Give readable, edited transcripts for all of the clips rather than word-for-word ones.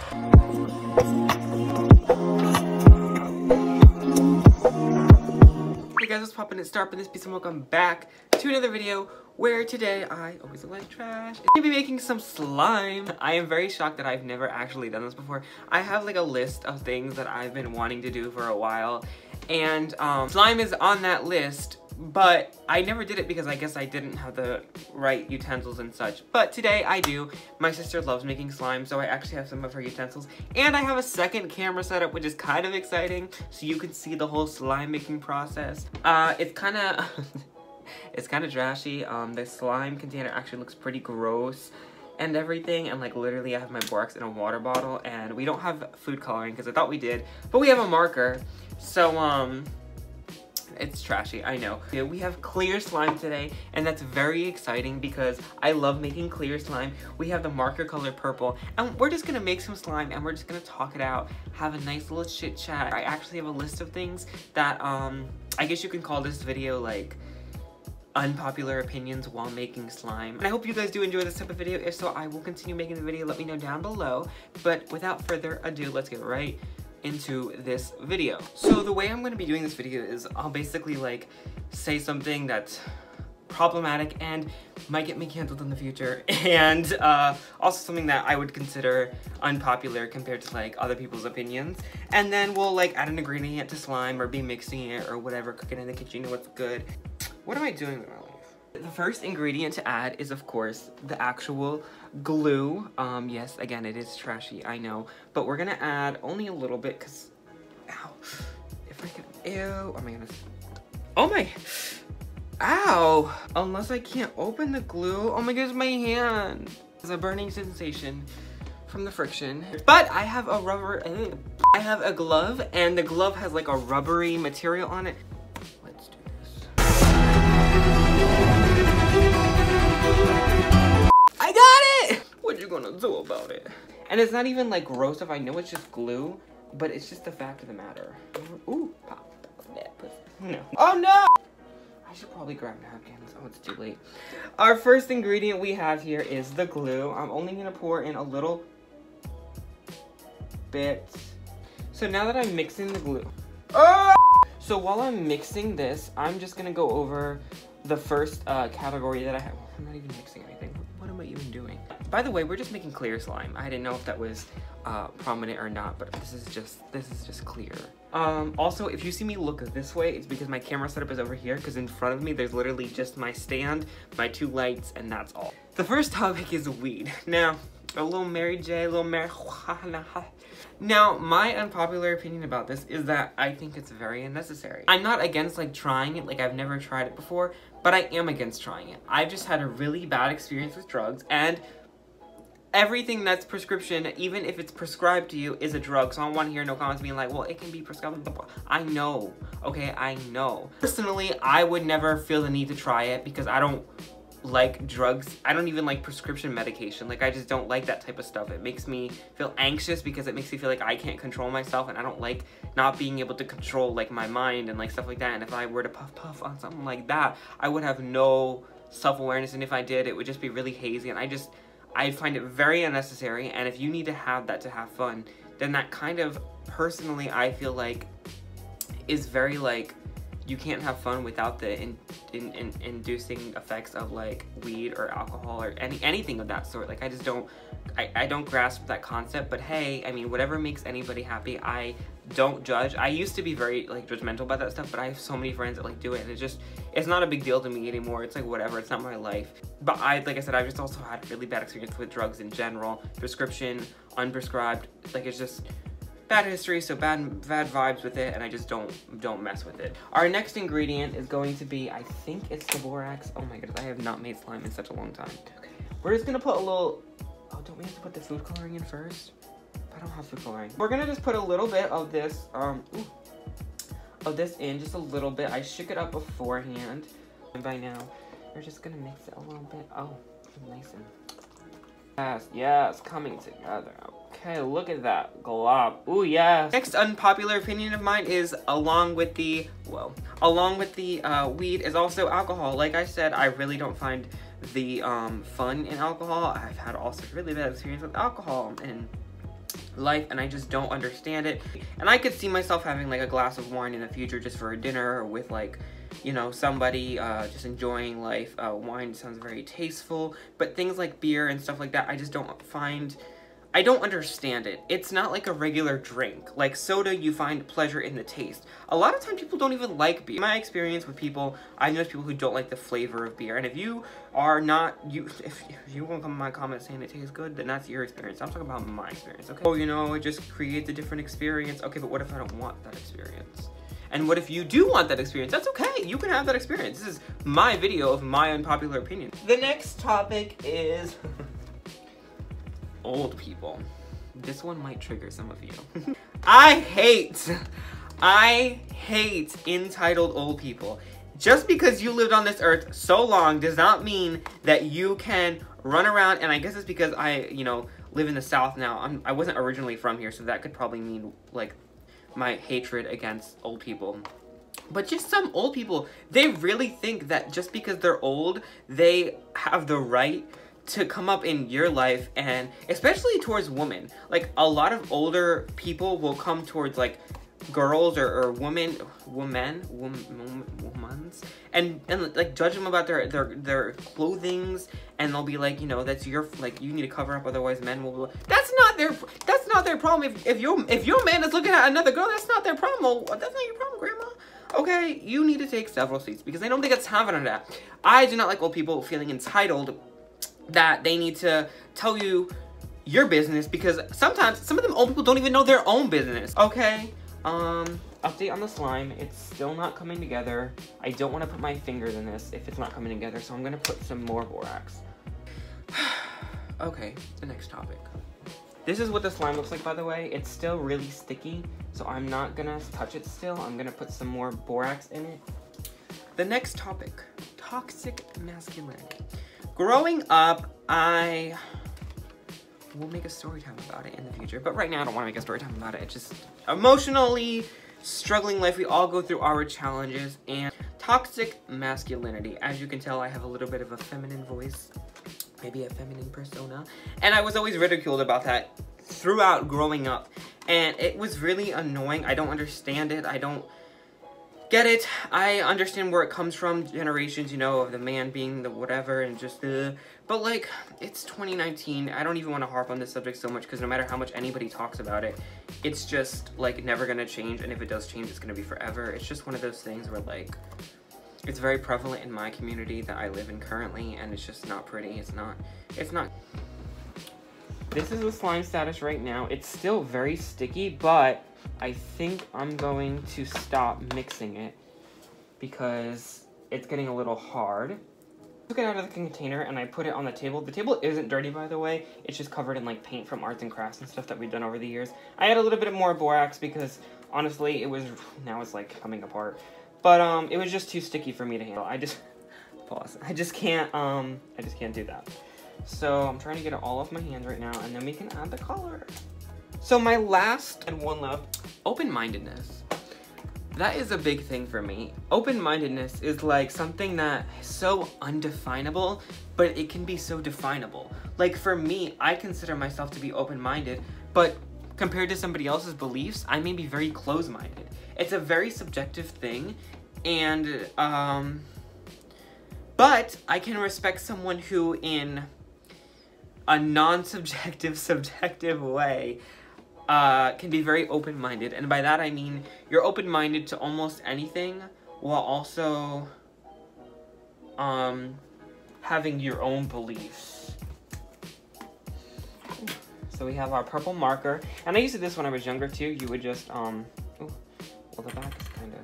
Hey guys, what's poppin'? It's Starp, and this piece and welcome back to another video where today I always look like trash. I'm gonna be making some slime. I am very shocked that I've never actually done this before. I have like a list of things that I've been wanting to do for a while, and slime is on that list, but I never did it because I guess I didn't have the right utensils and such. But today I do. My sister loves making slime, so I actually have some of her utensils. And I have a second camera setup, which is kind of exciting, so you can see the whole slime making process. It's kind of it's kind of trashy. The slime container actually looks pretty gross and everything, and like literally I have my borax in a water bottle, and we don't have food coloring because I thought we did, but we have a marker. So it's trashy, I know. Yeah, we have clear slime today, and that's very exciting because I love making clear slime. We have the marker color purple, and we're just gonna make some slime, and we're just gonna talk it out, have a nice little chit chat. I actually have a list of things that, I guess you can call this video like unpopular opinions while making slime. And I hope you guys do enjoy this type of video. If so, I will continue making the video. Let me know down below. But without further ado, let's get right into this video. So the way I'm going to be doing this video is I'll basically like say something that's problematic and might get me canceled in the future, and also something that I would consider unpopular compared to like other people's opinions, and then we'll like add an ingredient to slime or be mixing it or whatever, cooking in the kitchen, you know what's good. What am I doing with my life? The first ingredient to add is, of course, the actual glue. Yes, again, it is trashy, I know, but we're gonna add only a little bit because, ow, if I can, ew, oh my goodness. Oh my, ow, unless I can't open the glue, oh my goodness, my hand. It's a burning sensation from the friction. But I have a rubber, I have a glove, and the glove has like a rubbery material on it. Let's do this. I got it! What you gonna do about it? And it's not even like gross if I know it's just glue, but it's just the fact of the matter. Ooh, pop. No. Oh no! I should probably grab napkins. Oh, it's too late. Our first ingredient we have here is the glue. I'm only gonna pour in a little bit. So now that I'm mixing the glue. Oh! So while I'm mixing this, I'm just gonna go over the first category that I have. I'm not even mixing anything. What am I even doing? By the way, we're just making clear slime. I didn't know if that was prominent or not, but this is just clear. Also, if you see me look this way, it's because my camera setup is over here, because in front of me there's literally just my stand, my two lights, and that's all. The first topic is weed. Now, a little Mary J, a little marijuana. Now, my unpopular opinion about this is that I think it's very unnecessary. I'm not against like trying it, like I've never tried it before, but I am against trying it. I've just had a really bad experience with drugs, and everything that's prescription, even if it's prescribed to you, is a drug. So I don't want to hear no comments being like, well, it can be prescribed. I know, okay, I know. Personally, I would never feel the need to try it because I don't like drugs. I don't even like prescription medication. Like, I just don't like that type of stuff. It makes me feel anxious because it makes me feel like I can't control myself, and I don't like not being able to control like my mind and like stuff like that. And if I were to puff on something like that, I would have no self-awareness, and if I did, it would just be really hazy, and I find it very unnecessary. And if you need to have that to have fun, then that kind of, personally, I feel like is very like, you can't have fun without the inducing effects of like weed or alcohol or anything of that sort. Like, I just don't, I don't grasp that concept. But hey, I mean, whatever makes anybody happy, I don't judge. I used to be very like judgmental about that stuff, but I have so many friends that like do it, and it's not a big deal to me anymore. It's like whatever, it's not my life. But like I said, I've just also had a really bad experience with drugs in general, prescription, unprescribed. Like, it's just bad history, so bad vibes with it, and I just don't mess with it. Our next ingredient is going to be, I think it's the borax. Oh my goodness, I have not made slime in such a long time. Okay, we're just gonna put a little, oh, don't we have to put the food coloring in first? I don't have food coloring. We're gonna just put a little bit of this, of this in, just a little bit. I shook it up beforehand, and by now, we're just gonna mix it a little bit. Oh, nice and yes, coming together. Okay, look at that glob. Ooh, yes. Next unpopular opinion of mine is along with the weed is also alcohol. Like I said, I really don't find the fun in alcohol. I've had also really bad experience with alcohol, and life, and I just don't understand it. And I could see myself having like a glass of wine in the future just for a dinner, or with like, you know, somebody, just enjoying life. Wine sounds very tasteful, but things like beer and stuff like that, I just don't find, I don't understand it. It's not like a regular drink. Like soda, you find pleasure in the taste. A lot of times people don't even like beer. In my experience with people, I've noticed people who don't like the flavor of beer. And if you are not, if you won't come in my comments saying it tastes good, then that's your experience. I'm talking about my experience, okay? Oh, you know, it just creates a different experience. Okay, but what if I don't want that experience? And what if you do want that experience? That's okay, you can have that experience. This is my video of my unpopular opinion. The next topic is old people. This one might trigger some of you. I hate entitled old people. Just because you lived on this earth so long does not mean that you can run around, and I guess it's because I, you know, live in the South now. I wasn't originally from here, so that could probably mean like my hatred against old people. But just some old people, they really think that just because they're old, they have the right to come up in your life, and especially towards women. Like a lot of older people will come towards like girls or women's and like judge them about their clothings, and they'll be like, you know, that's your, like, you need to cover up, otherwise men will. That's not their problem. If your man is looking at another girl, that's not their problem. Well, that's not your problem, grandma. Okay, you need to take several seats, because I don't think it's time for that. I do not like old people feeling entitled that they need to tell you your business, because sometimes some of them old people don't even know their own business. Okay, update on the slime. It's still not coming together. I don't want to put my fingers in this if it's not coming together, so I'm gonna put some more borax. Okay, the next topic. This is what the slime looks like, by the way. It's still really sticky, so I'm not gonna touch it still. I'm gonna put some more borax in it. The next topic, toxic masculinity. Growing up, I will make a story time about it in the future, but right now I don't want to make a story time about it. It's just emotionally struggling life. We all go through our challenges. And toxic masculinity. As you can tell, I have a little bit of a feminine voice, maybe a feminine persona, and I was always ridiculed about that throughout growing up, and it was really annoying. I don't understand it. I don't get it. I understand where it comes from, generations, you know, of the man being the whatever, and just but like, it's 2019. I don't even want to harp on this subject so much, because no matter how much anybody talks about it, it's just like never gonna change, and if it does change, it's gonna be forever. It's just one of those things where like, it's very prevalent in my community that I live in currently, and it's just not pretty. It's not. This is the slime status right now. It's still very sticky, but I think I'm going to stop mixing it because it's getting a little hard. I took it out of the container and I put it on the table. The table isn't dirty, by the way. It's just covered in like paint from arts and crafts and stuff that we've done over the years. I had a little bit more borax because honestly, now it's like coming apart. But it was just too sticky for me to handle. I just can't do that. So I'm trying to get it all off my hands right now, and then we can add the color. So my last and one left, open-mindedness. That is a big thing for me. Open-mindedness is like something that is so undefinable, but it can be so definable. Like for me, I consider myself to be open-minded, but compared to somebody else's beliefs, I may be very close-minded. It's a very subjective thing, and but I can respect someone who, in a non-subjective, subjective way, can be very open-minded. And by that I mean you're open-minded to almost anything, while also having your own beliefs. So we have our purple marker, and I used to do this when I was younger too. You would just well, the back is kind of,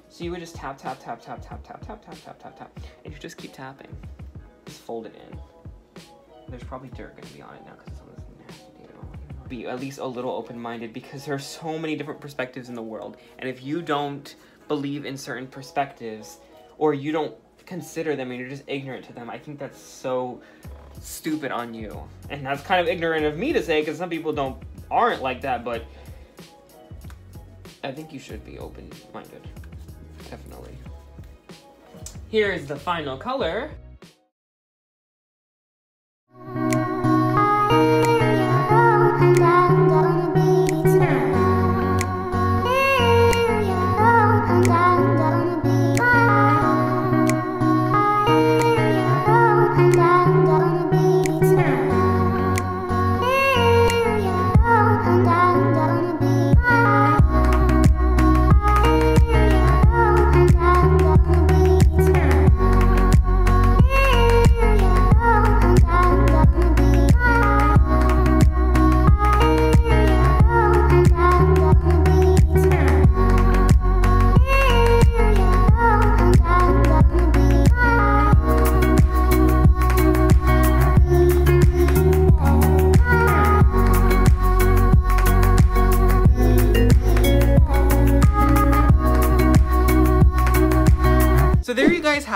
so you would just tap, tap, tap, tap, tap, tap, tap, tap, tap, tap, tap, and you just keep tapping. Just fold it in. There's probably dirt gonna be on it now because it's on this nasty table. Be at least a little open-minded, because there are so many different perspectives in the world, and if you don't believe in certain perspectives, or you don't consider them and you're just ignorant to them, I think that's so stupid on you. And that's kind of ignorant of me to say, because some people aren't like that, but I think you should be open-minded. Definitely. Here is the final color.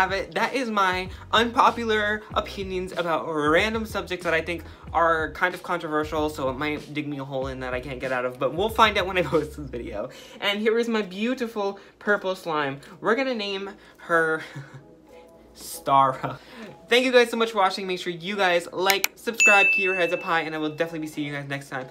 have it. That is my unpopular opinions about random subjects that I think are kind of controversial, so it might dig me a hole in that I can't get out of, but we'll find out when I post this video. And here is my beautiful purple slime. We're gonna name her Stara. Thank you guys so much for watching. Make sure you guys like, subscribe, keep your heads up high, and I will definitely be seeing you guys next time.